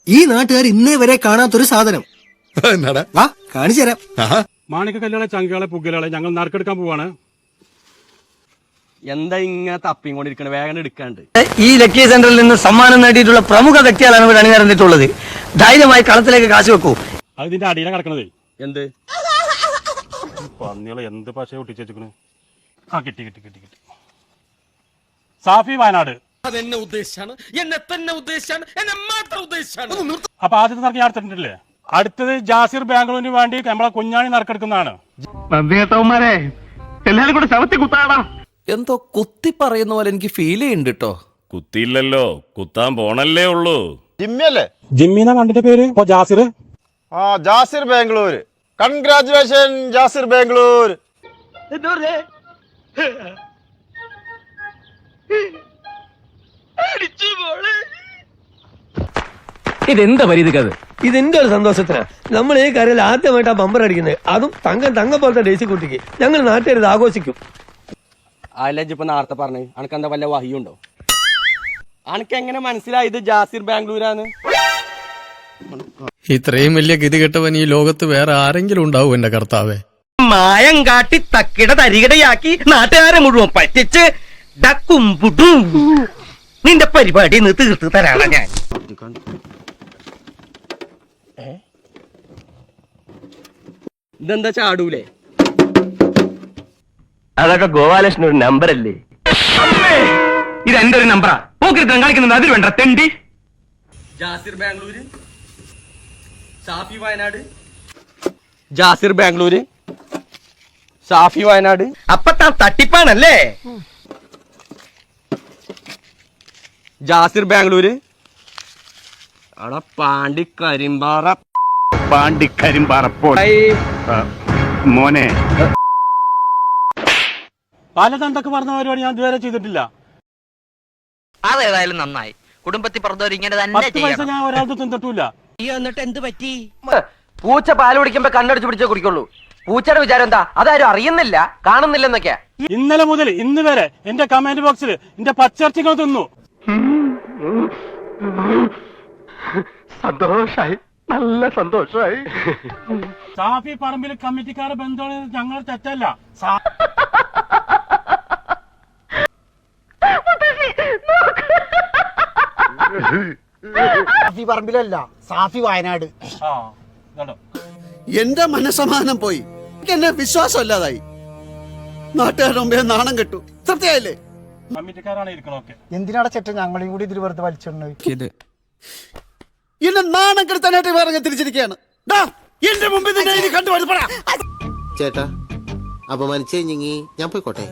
ഈ നാട്ടുകാർ ഇന്നേ വരെ കാണാത്തൊരു സാധനം. വാ കാണിച്ചു തരാം. മാണിക്ക കല്യാളെ ചങ്കുകളെ പുകകളെ ഞങ്ങൾ നറുക്കെടുക്കാൻ പോവാണ്. എന്താ ഇങ്ങനെ തപ്പിയും കൊണ്ടിരിക്കണ, വേഗം എടുക്കാണ്ട്. ഈ ലക്കി സെന്ററിൽ നിന്ന് സമ്മാനം നേടിയിട്ടുള്ള പ്രമുഖ വ്യക്തികളാണ് ഇവിടെ അണിനിരന്നിട്ടുള്ളത്. ധൈര്യമായി കളത്തിലേക്ക് കാശ് വെക്കൂ. അത് ഇതിന്റെ അടിയിലാണ് കിടക്കണതേ. എന്ത് പന്നികളെ എന്ത് പക്ഷേ ഒട്ടിച്ചേക്കണ്. ആ കിട്ടി കിട്ടി കിട്ടി കിട്ടി. സാഫി വയനാട്. അതെന്നെ ഉദ്ദേശിച്ചാണ്, എന്നെ തന്നെ ഉദ്ദേശിച്ചാണ്, എന്നെ മാത്രം ഉദ്ദേശിച്ചാണ്. അപ്പൊ ആദ്യത്തെ നറുക്ക് ഞാൻ എടുത്തിട്ടില്ലേ? അടുത്തത് ജാസിർ ബാംഗ്ലൂരിന് വേണ്ടി നമ്മളെ കുഞ്ഞാണി നറുക്കെടുക്കുന്നതാണ്. എല്ലാരും കൂടെ ശവത്തി കുത്താടാ. എന്തോ കുത്തി പറയുന്ന പോലെ എനിക്ക് ഫീൽ ചെയ്യുന്നുണ്ട് കേട്ടോ. കുത്തിയില്ലല്ലോ, കുത്താൻ പോണല്ലേ ഉള്ളൂ. ജിമ്മിയല്ലേ? ജിമ്മിന്ന കണ്ടിന്റെ പേര് ഇപ്പൊ ജാസിർ. ജാസിർ ബാംഗ്ലൂർ. കൺഗ്രാറ്റുലേഷൻ ജാസിർ ബാംഗ്ലൂർ. ഇതെന്താ പരിധിക്കത്? ഇതെന്റെ ഒരു സന്തോഷത്തിനാ. നമ്മൾ ഈ കരയിൽ ആദ്യമായിട്ടാ ബമ്പർ അടിക്കുന്നത്. അതും തങ്കം പോലത്തെ ഡേസി കുട്ടിക്ക്. ഞങ്ങൾ നാട്ടുകാർ ഇത് ആഘോഷിക്കും. ആയില്ല ഇപ്പൊ നേരത്തെ പറഞ്ഞു, അനക്ക് എന്താ വല്ല വഹിയുണ്ടോ? അനക്ക് എങ്ങനെ മനസ്സിലായത് ജാസിർ ബാംഗ്ലൂരാന്ന്? ഇത്രയും വലിയ ഗതികെട്ടവൻ ഈ ലോകത്ത് വേറെ ആരെങ്കിലും ഉണ്ടാവും എന്റെ കർത്താവേ. മായം കാട്ടി തക്കിട തരികിടയാക്കി നാട്ടുകാരെ മുഴുവൻ പറ്റിച്ച് ഡക്കും പുട്ടും നിന്റെ പരിപാടി തീർത്ത് തരാണ് ഞാൻ. ഇതെന്താ ചാടൂലേ? അതൊക്കെ ഗോപാലകൃഷ്ണൻ ഒരു നമ്പറല്ലേ? ഇത് എന്റെ ഒരു നമ്പറാ. പോക്കിരുത്തം കാണിക്കുന്നത് അതിൽ വേണ്ട തെണ്ടി. ജാസിർ ബാംഗ്ലൂര്, സാഫി വയനാട്. ജാസിർ ബാംഗ്ലൂര്, സാഫി വയനാട്. അപ്പൊ താൻ തട്ടിപ്പാണല്ലേ? ജാസിർ ബാംഗ്ലൂര്. അവിടെ പാണ്ടിക്കരിമ്പാറ മോനെ, പലതെന്തൊക്കെ പറഞ്ഞ പരിപാടി ഞാൻ ഇതുവരെ ചെയ്തിട്ടില്ല. അതേതായാലും നന്നായി. കുടുംബത്തിൽ പറഞ്ഞവർ ഇങ്ങനെ തന്നെ 10 പൈസ ഞാൻ ഒരാൾക്ക് തിന്നിട്ടില്ല. എന്നിട്ട് എന്ത് പറ്റി? പൂച്ച പാല് കുടിക്കുമ്പോ കണ്ണടിച്ച് പിടിച്ചേ കുടിക്കുള്ളൂ. പൂച്ചയുടെ വിചാരം എന്താ? അതാരും അറിയുന്നില്ല, കാണുന്നില്ലെന്നൊക്കെയാ. ഇന്നലെ മുതൽ ഇന്ന് വരെ എന്റെ കമന്റ് ബോക്സിൽ എന്റെ പച്ചർച്ചികൾ തിന്നു. സന്തോഷായി, നല്ല സന്തോഷായി. സാഫി പറമ്പിൽ കമ്മിറ്റിക്കാരെ ബന്ധുക്കൾ ഞങ്ങൾ തെറ്റല്ല. സാഫി പറമ്പിലല്ല, സാഫി വയനാട്. എന്റെ മനസമാധാനം പോയി. എന്നെ വിശ്വാസമല്ലാതായി. നാട്ടുകാരുടെ മുമ്പേ നാണം കെട്ടു. തൃപ്തിയായില്ലേ? കമ്മിറ്റിക്കാരാണ് ഇരിക്കണൊക്കെ. എന്തിനാണ് ചേട്ടൻ ഞങ്ങളെയും കൂടി ഇതിൽ വെറുതെ വലിച്ചിടുന്നത്? എന്നെ നാണം കെടുത്താനായിട്ട് വേറെ തിരിച്ചിരിക്കുകയാണ്. എന്റെ മുമ്പിൽ കണ്ടുപിടിപ്പടാ ചേട്ടാ അപമാനിച്ചേ ഞാൻ പോയിക്കോട്ടെ.